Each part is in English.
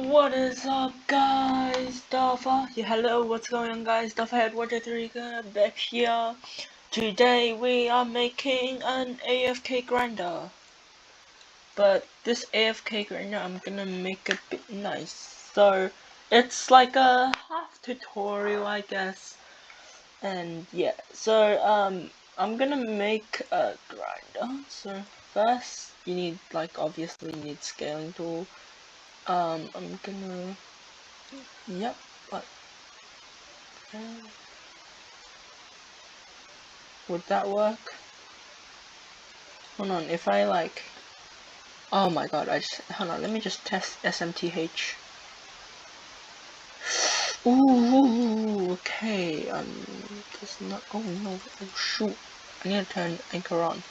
What is up, guys? Duffer. Yeah, hello, what's going on, guys? Dufferhead 123 back here. Today we are making an AFK grinder. But this AFK grinder I'm gonna make a bit nice. So it's like a half tutorial, I guess. And yeah, so I'm gonna make a grinder. So first you need, like, obviously you need scaling tool. I'm gonna, yep, but would that work? Hold on, if I like, oh my god, hold on, let me just test SMTH. Ooh, okay, it's not, oh no, oh shoot, I need to turn anchor on.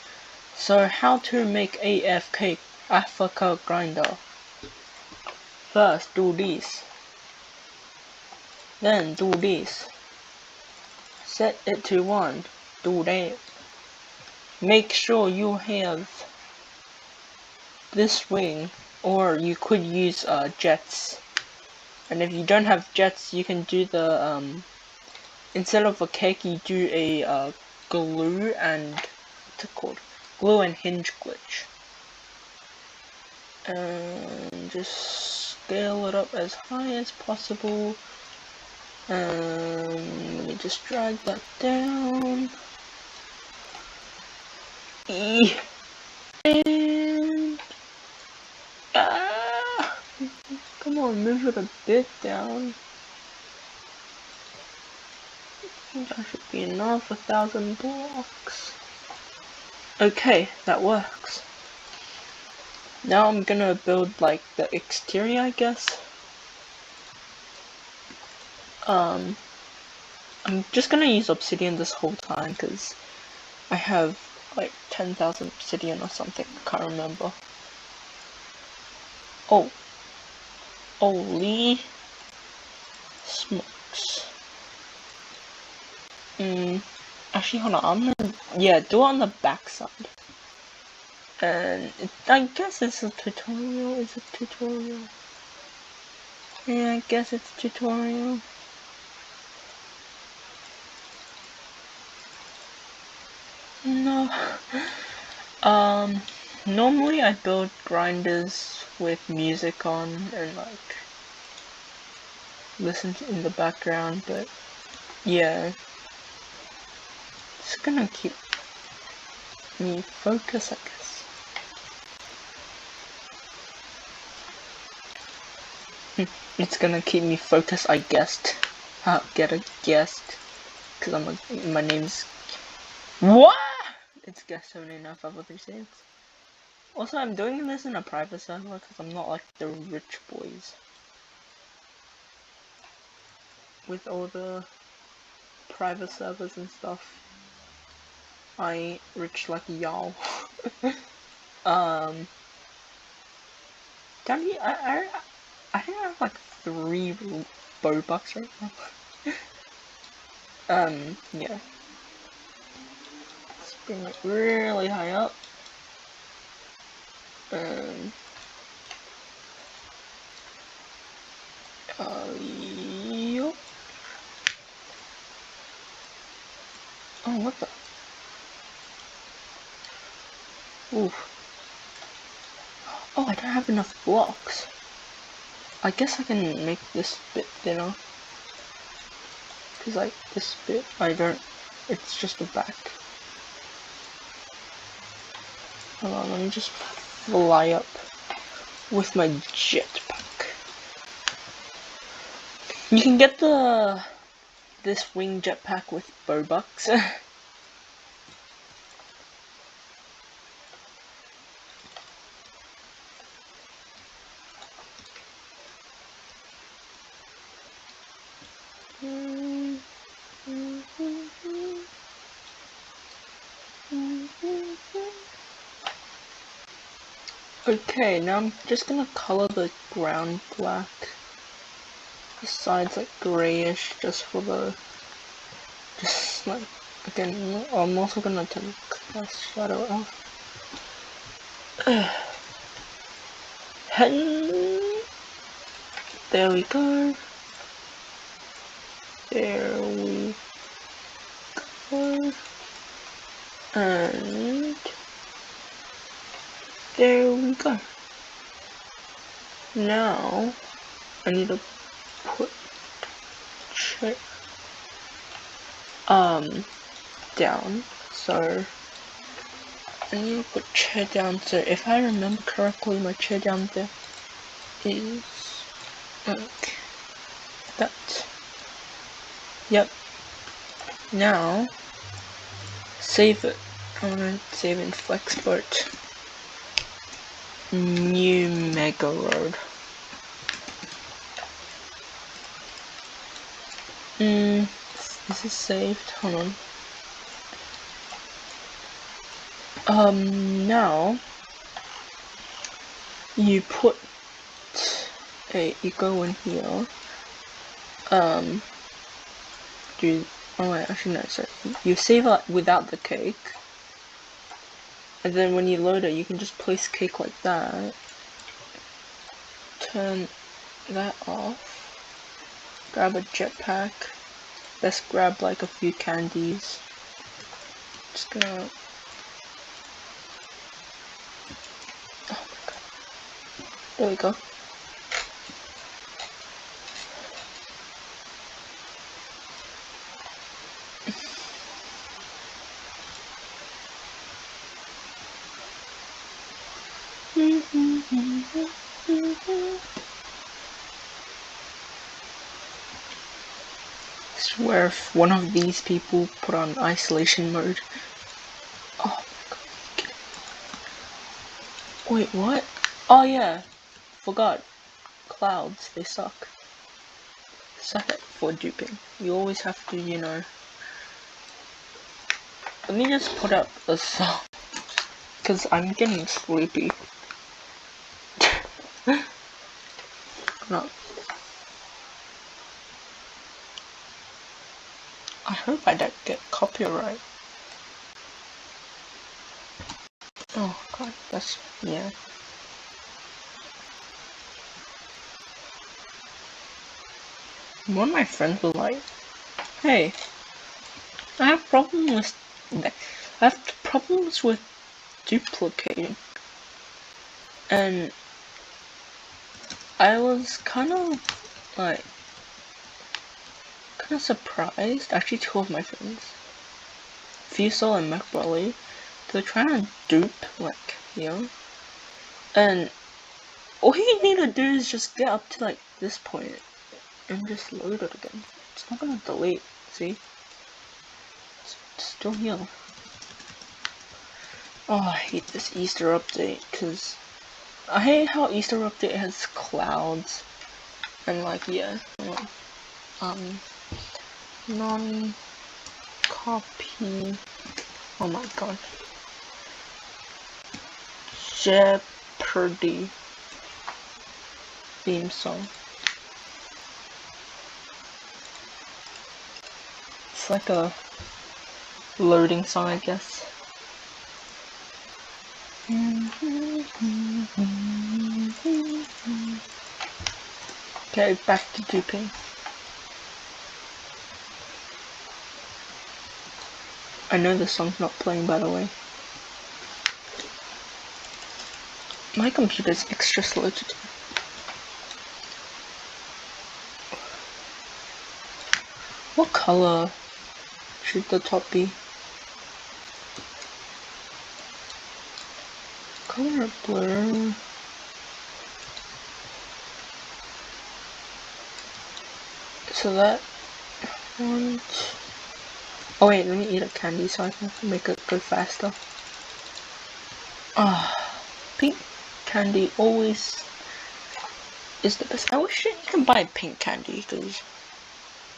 So how to make AFK grinder. First do this, then do this, set it to 1, do that. Make sure you have this wing, or you could use jets. And if you don't have jets, you can do the instead of a cake, you do a glue and what's it called? Glue and hinge glitch. And just scale it up as high as possible. Let me just drag that down. And come on, move it a bit down. I think that should be enough, 1,000 blocks. Okay, that works. Now I'm gonna build like the exterior, I guess. I'm just gonna use obsidian this whole time because I have like 10,000 obsidian or something, I can't remember. Oh, holy smokes. Actually, hold on, I'm gonna, yeah, do it on the back side. And I guess it's a tutorial. Is it tutorial? Yeah, I guess it's tutorial. No. Normally I build grinders with music on and like listen to in the background, but yeah, it's gonna keep me focused, I guess. It's gonna keep me focused, I guessed. Get a guest, cause my name's what? It's guest 795536. Also, I'm doing this in a private server because I'm not like the rich boys with all the private servers and stuff. I ain't rich like y'all. Daddy, I think I have like 3 Robux right now. Yeah. Let's bring it really high up. Yup. Oh, what the? Oof. Oh, I don't have enough blocks. I guess I can make this bit thinner. Cause like this bit, I don't, it's just the back. Hold on, let me just fly up with my jetpack. You can get this wing jetpack with Robux. Okay, now I'm just gonna color the ground black. The sides like grayish, just for the, just like, again, I'm also gonna take the shadow off. There we go. There we go. And there we go. Now I need to put chair down. So I need to put chair down. So if I remember correctly, my chair down there is like that. Yep. Now save it. I wanna save in Flexport. New Mega Road. This is saved. Hold on. Now you put you go in here. Oh wait, actually no, sorry. You save it without the cake. And then when you load it, you can just place cake like that. Turn that off. Grab a jetpack. Let's grab like a few candies. Just gonna... Oh my god. There we go. I swear if one of these people put on isolation mode. Oh my god. Wait, what? Oh yeah. Forgot. Clouds, they suck. Suck it for duping. You always have to, you know. Let me just put up a song. Cause I'm getting sleepy. No. I hope I don't get copyright. Oh god, that's, yeah. One of my friends was like, hey, I have problems with duplicating. And I was kind of surprised. Actually, two of my friends, Fusel and McBrolly, they're trying to dupe like here. And all you need to do is just get up to like this point and just load it again. It's not gonna delete, see? It's still here. Oh, I hate this Easter update, cause I hate how Easter update has clouds and like, yeah, non-copy. Oh my god. Jeopardy theme song. It's like a loading song, I guess. Okay, back to duping. I know the song's not playing, by the way. My computer's extra slow today. What color should the top be? Color blur. So that one. Oh wait, let me eat a candy so I can make it go faster. Ah, pink candy always is the best. I wish you can buy pink candy because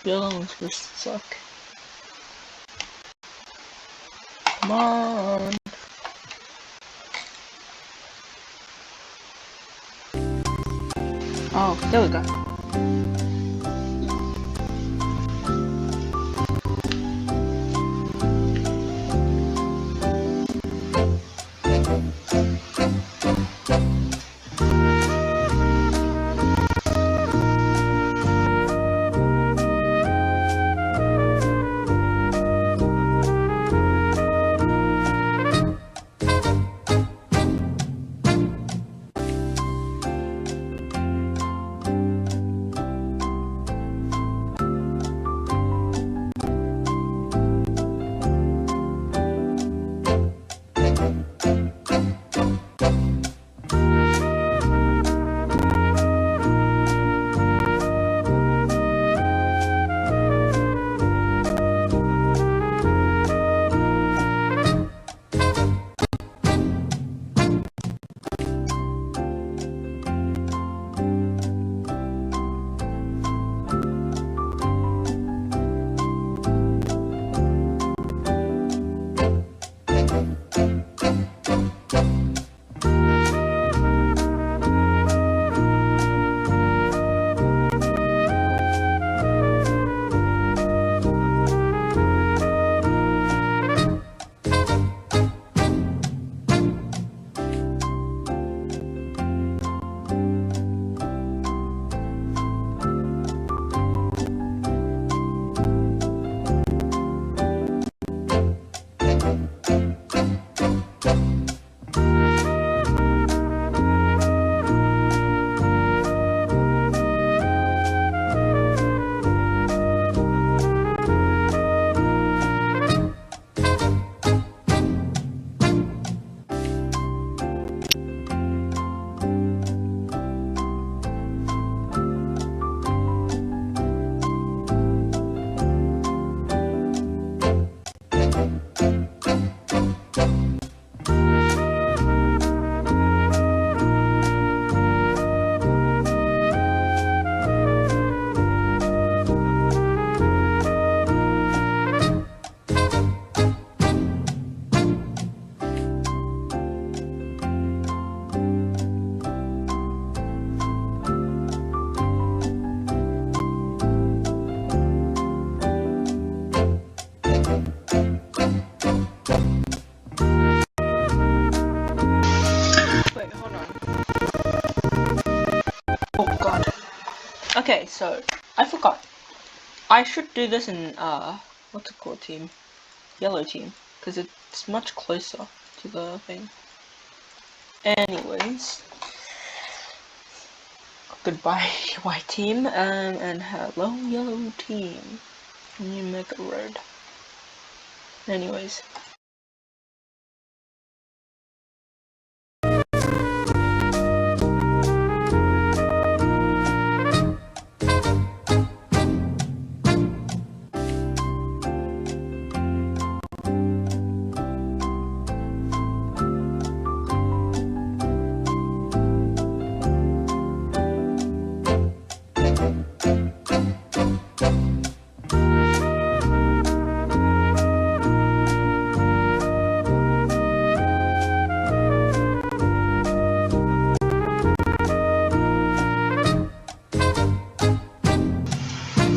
the other ones just suck. Come on. Oh, there we go. Okay, so I forgot. I should do this in what's it called, team? Yellow team, because it's much closer to the thing. Anyways, goodbye white team, and hello yellow team. New mega road. Anyways.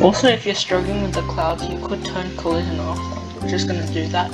Also, if you're struggling with the clouds, you could turn collision off. I'm just gonna do that.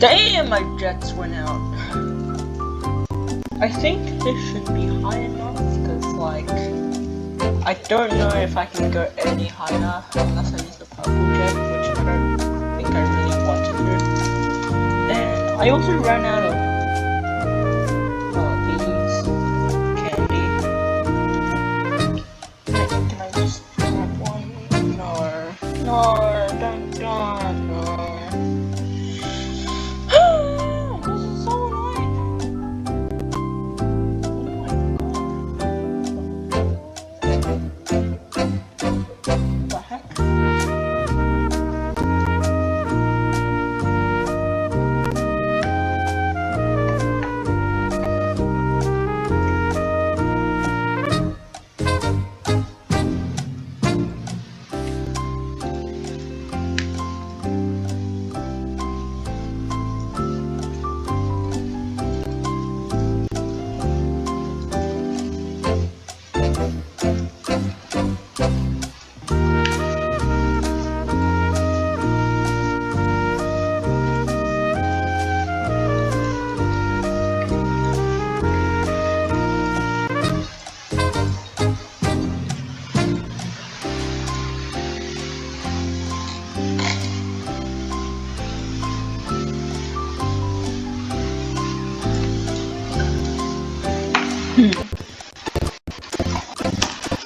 Damn, my jets went out. I think this should be high enough, because like, I don't know if I can go any higher unless I use the purple jet, which I don't think I really want to do. And I also ran out of these candy. Can I just grab one? No, don't, no. This is so annoying. What the heck?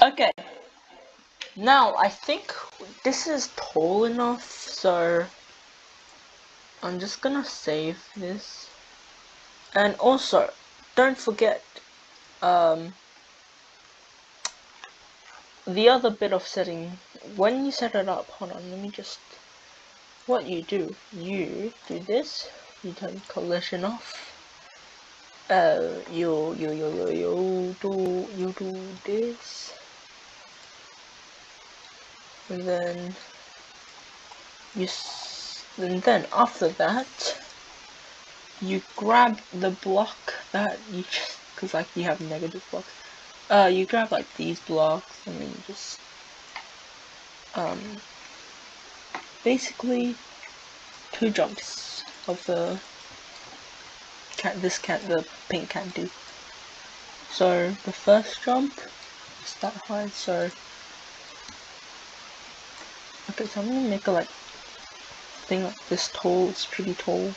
Okay, now I think this is tall enough, so I'm just gonna save this. And also, don't forget, the other bit of setting, when you set it up, hold on, let me just, what you do this, you turn collision off, you do this, and then and then after that, you grab the block that you just, cause like you have negative blocks, you grab like these blocks, and then you just, basically 2 jumps of the the pink can't do. So the first jump is that high, so okay, so I'm gonna make a like thing like this tall, it's pretty tall.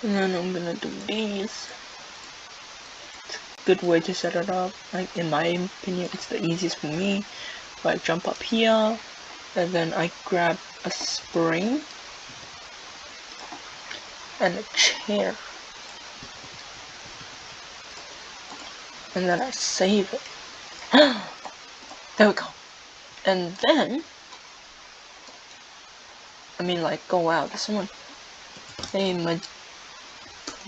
And then I'm gonna do these. It's a good way to set it up. Like in my opinion, it's the easiest for me. So I jump up here, and then I grab a spring and a chair. And then I save it. There we go. And then, I mean like, oh wow, there's someone. Hey,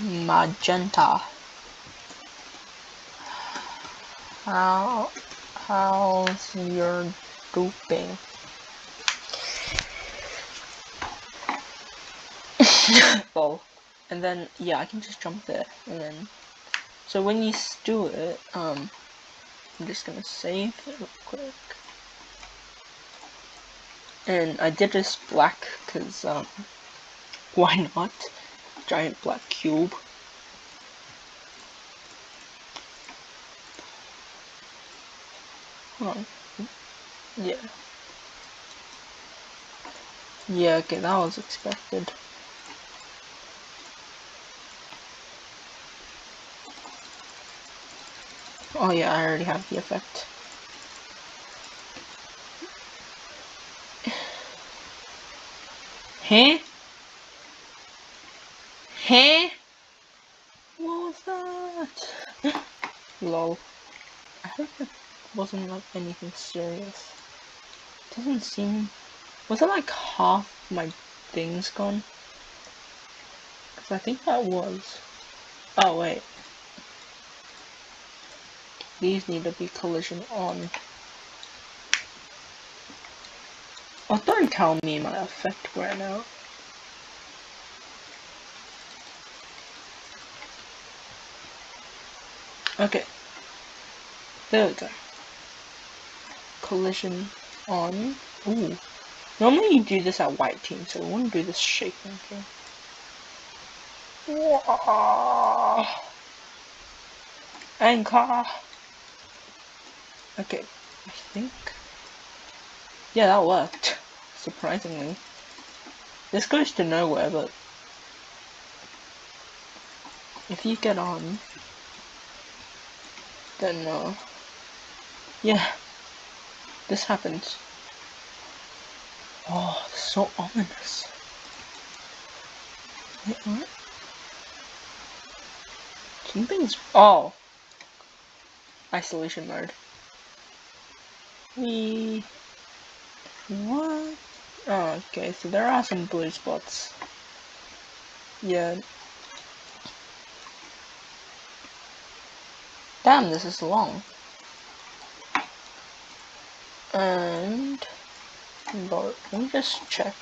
Magenta. How's your duping? Well, and then yeah, I can just jump there, and then so when you do it, I'm just gonna save it real quick. And I did this black because why not? Giant black cube. Hold on. Yeah. Yeah, okay, that was expected. Oh yeah, I already have the effect. Huh? Huh? What was that? Lol. I hope it wasn't like anything serious. Doesn't seem... Was it like half my things gone? Because I think that was... Oh wait. These need to be collision on. Oh, don't tell me my effect right now. Okay. There we go. Collision on. Ooh. Normally you do this at white team, so we won't do this shaking thing. Whoa. Anchor. Okay, I think. Yeah, that worked. Surprisingly. This goes to nowhere, but if you get on, then yeah, this happens. Oh, so ominous. Wait, what? Something's. Oh, isolation mode. What? Oh, okay, so there are some blue spots. Yeah. Damn, this is long. And Lord, let me just check.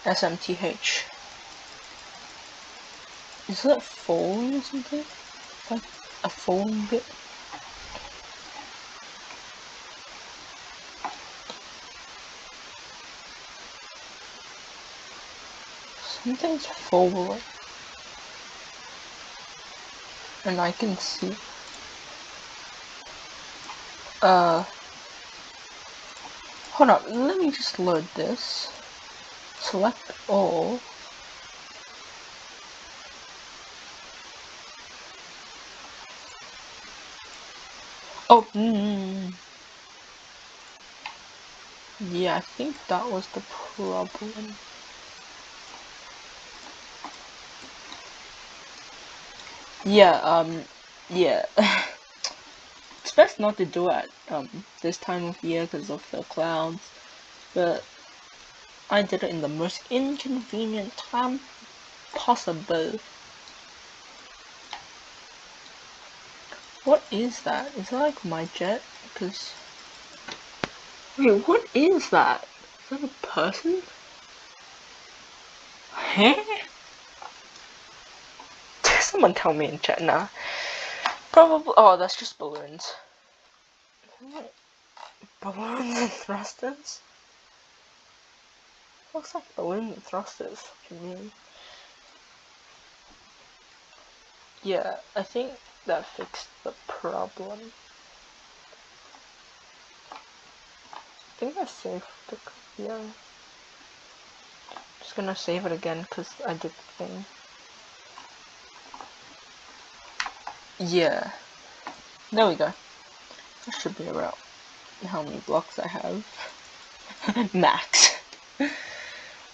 SMTH. Is that falling or something? Like a falling bit? Something's falling. And I can see. Hold on, let me just load this. Select all. Oh, yeah, I think that was the problem. Yeah, yeah. It's best not to do it this time of year because of the clouds, but I did it in the most inconvenient time possible. What is that? Is that like my jet? Because wait, what is that? Is that a person? Huh? Someone tell me in chat now. Probably. Oh, that's just balloons. Balloons and thrusters? Looks like balloons and thrusters. What do you mean? Yeah, I think that fixed the problem. I think I saved the. Yeah. Just gonna save it again because I did the thing. Yeah. There we go. That should be about how many blocks I have. Max.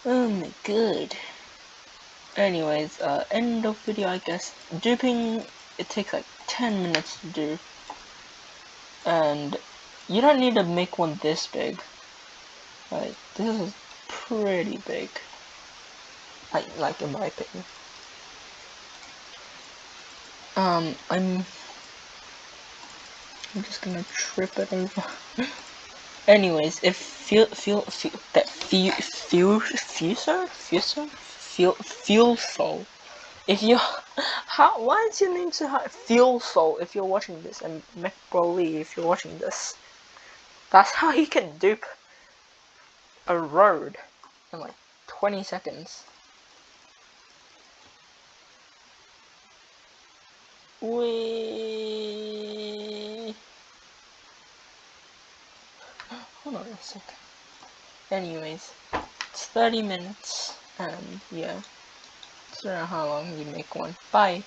Oh my god. Anyways, end of video I guess. Duping, it takes like 10 minutes to do. And you don't need to make one this big. Like, this is pretty big. Like in my opinion. I'm just gonna trip it over. Anyways, if fuel soul. If you why is your name so hard? Fuel soul. If you're watching this, and McBroly, if you're watching this, that's how you can dupe a road in like 20 seconds. Hold on a second. Anyways, it's 30 minutes, and yeah, it's around how long you make one. Bye.